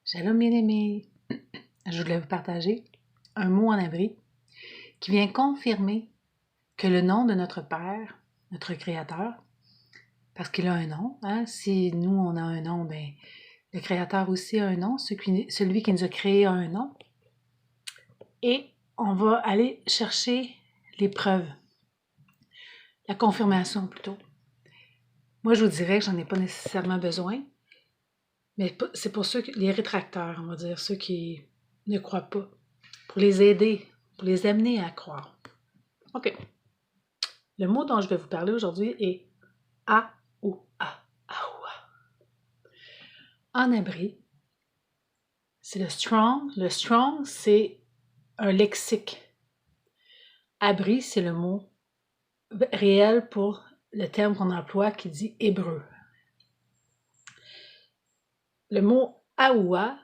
Shalom bien-aimés, je voulais vous partager un mot en abri qui vient confirmer que le nom de notre Père, notre Créateur, parce qu'il a un nom, si nous on a un nom, ben le Créateur aussi a un nom, celui qui nous a créé a un nom, et on va aller chercher les preuves, la confirmation plutôt. Moi je vous dirais que j'en ai pas nécessairement besoin, mais c'est pour ceux, les rétracteurs, on va dire, ceux qui ne croient pas, pour les aider, pour les amener à croire. OK. Le mot dont je vais vous parler aujourd'hui est Aoua. Aoua. En abri, c'est le strong. Le strong, c'est un lexique. Abri, c'est le mot réel pour le terme qu'on emploie qui dit hébreu. Le mot Aoua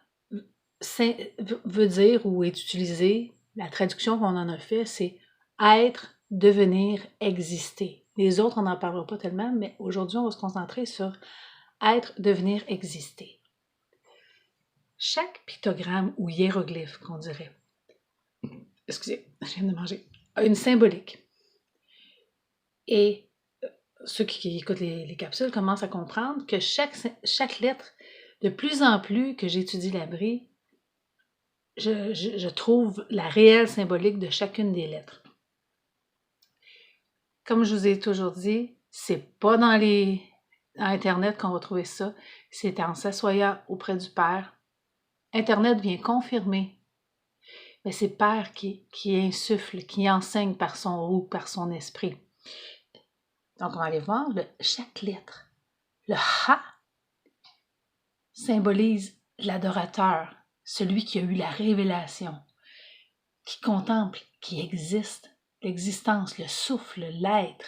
veut dire ou est utilisé, la traduction qu'on en a fait, c'est être, devenir, exister. Les autres, on n'en parlera pas tellement, mais aujourd'hui, on va se concentrer sur être, devenir, exister. Chaque pictogramme ou hiéroglyphe, qu'on dirait, excusez, je viens de manger, a une symbolique. Et ceux qui écoutent les capsules commencent à comprendre que chaque lettre, de plus en plus que j'étudie l'abri, je trouve la réelle symbolique de chacune des lettres. Comme je vous ai toujours dit, c'est pas dans Internet qu'on va trouver ça, c'est en s'assoyant auprès du Père. Internet vient confirmer, mais c'est Père qui insuffle, qui enseigne par son roux, par son esprit. Donc, on va aller voir chaque lettre. Le Ha symbolise l'adorateur, celui qui a eu la révélation, qui contemple, qui existe, l'existence, le souffle, l'être,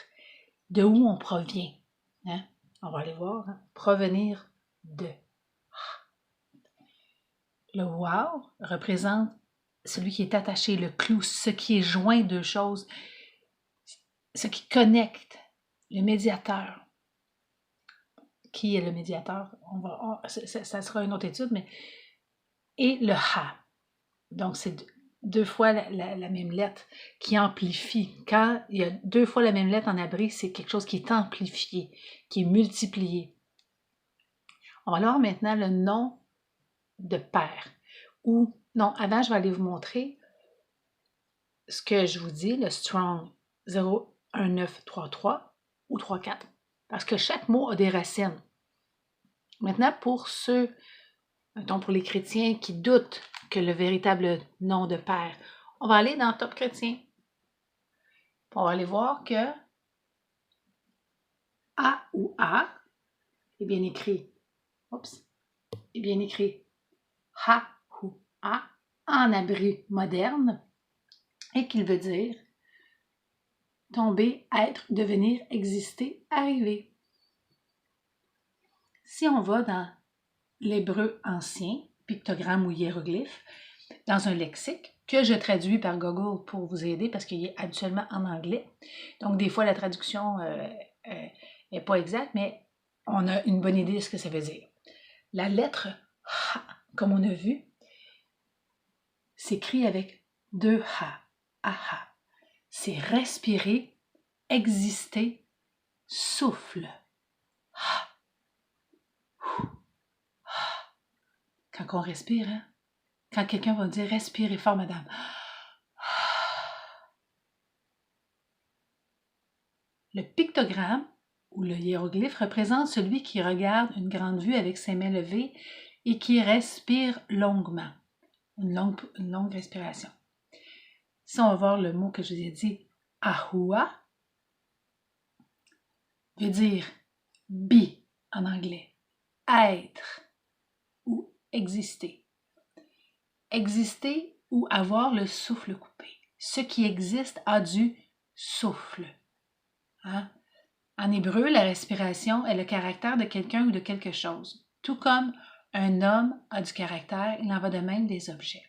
de où on provient. On va aller voir, provenir de. Le Wow représente celui qui est attaché, le clou, ce qui est joint deux choses, ce qui connecte, le médiateur. Qui est le médiateur? Ça sera une autre étude, mais. Et le Ha. Donc, c'est deux fois la même lettre qui amplifie. Quand il y a deux fois la même lettre en abri, c'est quelque chose qui est amplifié, qui est multiplié. On va voir maintenant le nom de Père. Ou, non, avant, je vais aller vous montrer ce que je vous dis, le Strong 01933 ou 34, parce que chaque mot a des racines. Maintenant, pour ceux, mettons pour les chrétiens qui doutent que le véritable nom de Père, on va aller dans Top Chrétien. On va aller voir que A ou A est bien écrit. Oups, est bien écrit Ha ou A en abri moderne et qu'il veut dire tomber, être, devenir, exister, arriver. Si on va dans l'hébreu ancien, pictogramme ou hiéroglyphe, dans un lexique que je traduis par Google pour vous aider parce qu'il est habituellement en anglais. Donc, des fois, la traduction n'est pas exacte, mais on a une bonne idée de ce que ça veut dire. La lettre Ha, comme on a vu, s'écrit avec deux Ha. Aha. C'est respirer, exister, souffle. Ha. Quand on respire, quand quelqu'un va dire « Respirez fort, madame ». Le pictogramme ou le hiéroglyphe représente celui qui regarde une grande vue avec ses mains levées et qui respire longuement. Une longue respiration. Si on va voir le mot que je vous ai dit, « Aoua », veut dire « be » en anglais, « être » ou « exister ». Exister ou avoir le souffle coupé. Ce qui existe a du souffle. En hébreu, la respiration est le caractère de quelqu'un ou de quelque chose. Tout comme un homme a du caractère, il en va de même des objets.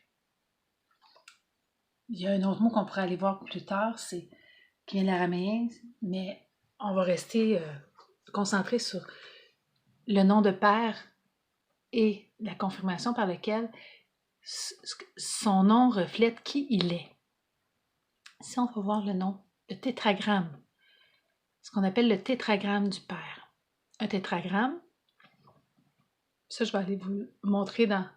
Il y a un autre mot qu'on pourrait aller voir plus tard, qui vient de l'araméen, mais on va rester concentré sur le nom de Père et la confirmation par laquelle son nom reflète qui il est. Si on va voir le nom, le tétragramme, ce qu'on appelle le tétragramme du Père. Un tétragramme, ça je vais aller vous montrer dans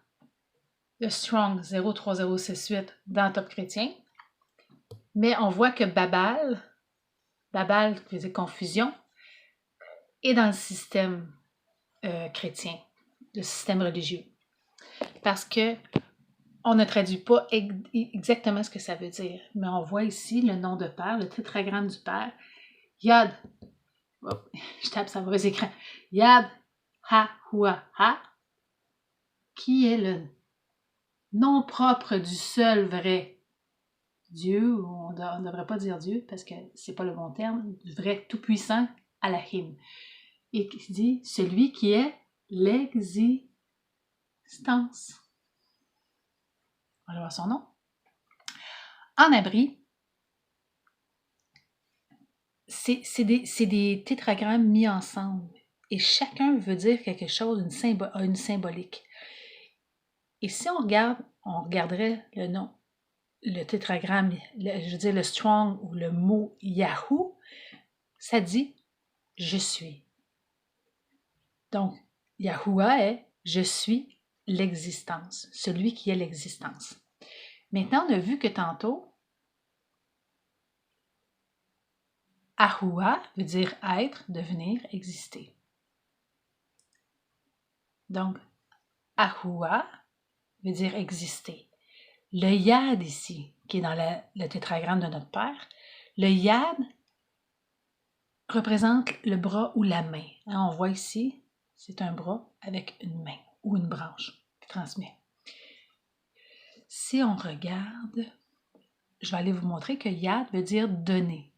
le Strong 03068 dans Top Chrétien. Mais on voit que Babal qui veut dire confusion, est dans le système chrétien, le système religieux. Parce que on ne traduit pas exactement ce que ça veut dire. Mais on voit ici le nom de Père, le tétragramme du Père, Yad, je tape sur vos écrans, Yad Ha Hua Ha, qui est le nom propre du seul vrai Dieu, on ne devrait pas dire Dieu parce que c'est pas le bon terme, du vrai tout-puissant Allahim. Et qui dit celui qui est l'existence. On va voir son nom. En abri, c'est des tétragrammes mis ensemble et chacun veut dire quelque chose, a une symbolique. Et si on regarderait le nom, le tétragramme, je veux dire le strong ou le mot Yahoo, ça dit « je suis ». Donc, Yahuwah est « je suis l'existence », celui qui est l'existence. Maintenant, on a vu que tantôt, Ahua veut dire être, devenir, exister. Donc, Ahua veut dire exister. Le Yad ici, qui est dans le tétragramme de notre Père, le Yad représente le bras ou la main. On voit ici, c'est un bras avec une main ou une branche qui transmet. Si on regarde, je vais aller vous montrer que Yad veut dire donner,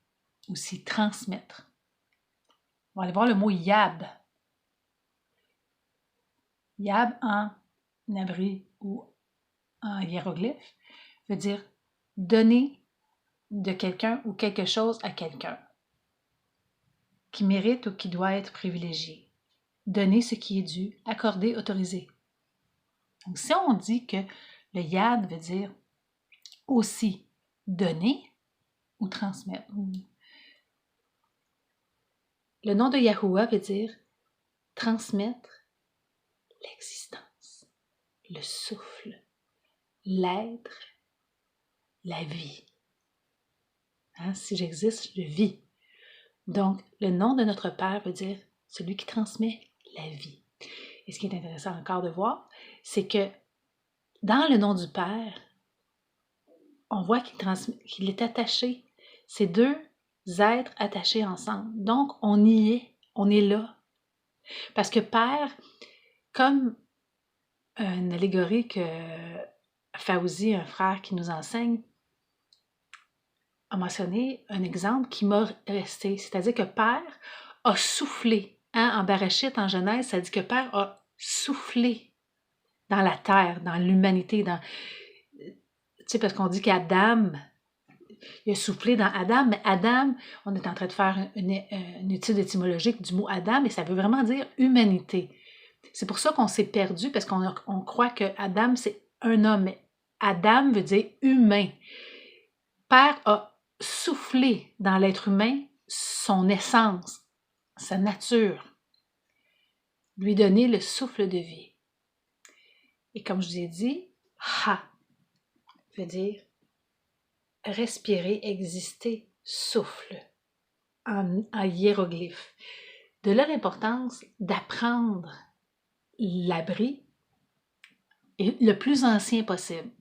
aussi transmettre. On va aller voir le mot Yab. Yab en abri ou en hiéroglyphe veut dire donner de quelqu'un ou quelque chose à quelqu'un qui mérite ou qui doit être privilégié. Donner ce qui est dû, accorder, autoriser. Donc, si on dit que le Yad veut dire aussi donner ou transmettre, le nom de Yahuwah veut dire transmettre l'existence, le souffle, l'être, la vie. Hein? Si j'existe, je vis. Donc, le nom de notre Père veut dire celui qui transmet la vie. Et ce qui est intéressant encore de voir, c'est que dans le nom du Père, on voit qu'il est attaché. Ces deux êtres attachés ensemble. Donc, on y est, on est là. Parce que Père, comme une allégorie que Fauzi, un frère qui nous enseigne, a mentionné un exemple qui m'a resté. C'est-à-dire que Père a soufflé. Hein? En Bereshit, en Genèse, ça dit que Père a soufflé dans la terre, dans l'humanité. Tu sais, parce qu'on dit qu'Adam, il a soufflé dans Adam, mais Adam, on est en train de faire une étude étymologique du mot Adam, et ça veut vraiment dire humanité. C'est pour ça qu'on s'est perdu, parce qu'on croit que Adam, c'est un homme, mais Adam veut dire humain. Père a soufflé dans l'être humain son essence, sa nature, lui donner le souffle de vie. Et comme je vous ai dit, Ha veut dire respirer, exister, souffle, en hiéroglyphe. De là l'importance d'apprendre l'abri le plus ancien possible.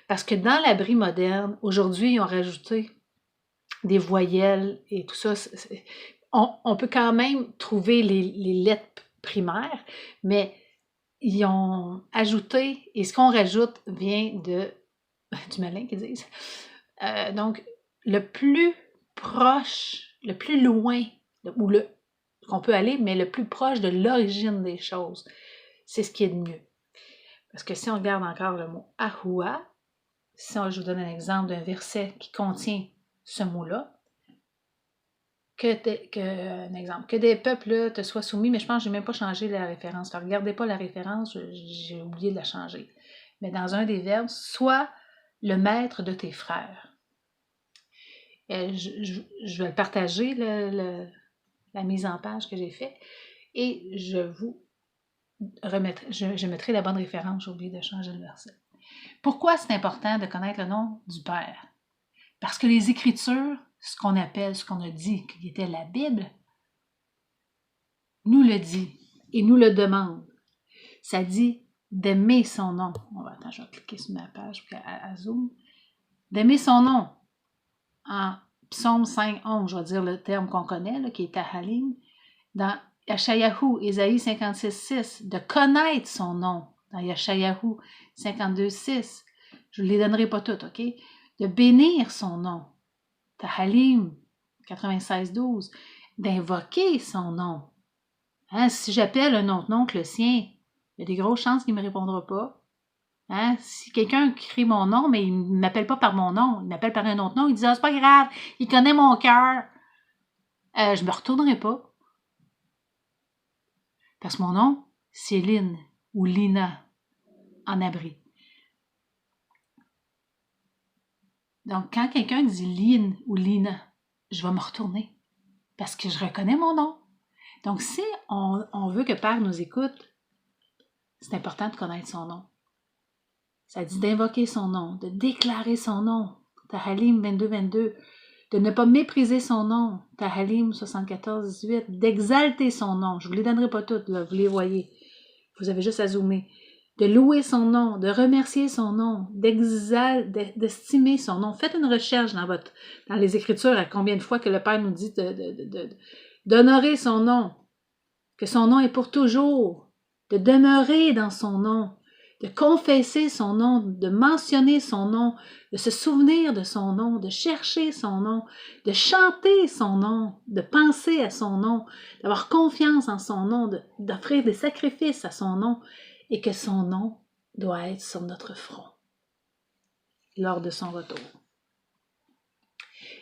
Parce que dans l'abri moderne, aujourd'hui, ils ont rajouté des voyelles et tout ça. On peut quand même trouver les lettres primaires, mais ils ont ajouté, et ce qu'on rajoute vient du malin qu'ils disent. Donc, le plus proche, le plus loin, ou qu'on peut aller, mais le plus proche de l'origine des choses, c'est ce qui est de mieux. Parce que si on regarde encore le mot Ahua, si je vous donne un exemple d'un verset qui contient ce mot-là, un exemple, que des peuples là, te soient soumis, mais je pense que je n'ai même pas changé la référence. Alors, regardez pas la référence, j'ai oublié de la changer. Mais dans un des verbes, sois le maître de tes frères. Je vais le partager, la mise en page que j'ai faite, et je vous remettrai, je mettrai la bonne référence, j'ai oublié de changer le verset. Pourquoi c'est important de connaître le nom du Père? Parce que les Écritures, ce qu'on appelle, ce qu'on a dit, qui était la Bible, nous le dit et nous le demande. Ça dit d'aimer son nom. Attends, je vais cliquer sur ma page à zoom. D'aimer son nom. En Psaume 5:11, je vais dire le terme qu'on connaît, là, qui est Tahalim. Dans Yashayahu, Ésaïe 56:6, de connaître son nom. Dans Yashayahu 52:6, je ne les donnerai pas toutes, OK? De bénir son nom. Tahalim 96:12, d'invoquer son nom. Hein, si j'appelle un autre nom que le sien, il y a des grosses chances qu'il ne me répondra pas. Hein? Si quelqu'un crie mon nom, mais il ne m'appelle pas par mon nom, il m'appelle par un autre nom, il dit « Ah, c'est pas grave, il connaît mon cœur. » Je ne me retournerai pas. Parce que mon nom, c'est Lynn ou Lina en abri. Donc, quand quelqu'un dit Lynn ou Lina, je vais me retourner parce que je reconnais mon nom. Donc, si on veut que Père nous écoute, c'est important de connaître son nom. Ça dit d'invoquer son nom, de déclarer son nom. Tahalim 22:22. De ne pas mépriser son nom. Tahalim 74:18. D'exalter son nom. Je ne vous les donnerai pas toutes, là, vous les voyez. Vous avez juste à zoomer. De louer son nom, de remercier son nom, d'estimer son nom. Faites une recherche dans les Écritures à combien de fois que le Père nous dit d'honorer son nom, que son nom est pour toujours, de demeurer dans son nom, de confesser son nom, de mentionner son nom, de se souvenir de son nom, de chercher son nom, de chanter son nom, de penser à son nom, d'avoir confiance en son nom, d'offrir des sacrifices à son nom, et que son nom doit être sur notre front lors de son retour.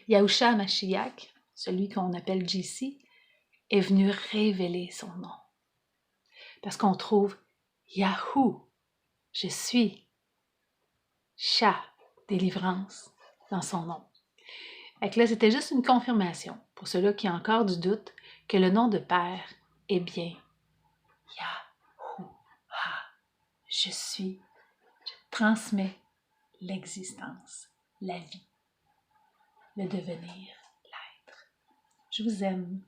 Yahushua Mashiach, celui qu'on appelle JC, est venu révéler son nom. Parce qu'on trouve Yahou, je suis, Sha, délivrance, dans son nom. Fait que là, c'était juste une confirmation, pour ceux-là qui ont encore du doute, que le nom de Père est bien Yahuwah. Je suis, je transmets l'existence, la vie, le devenir, l'être. Je vous aime.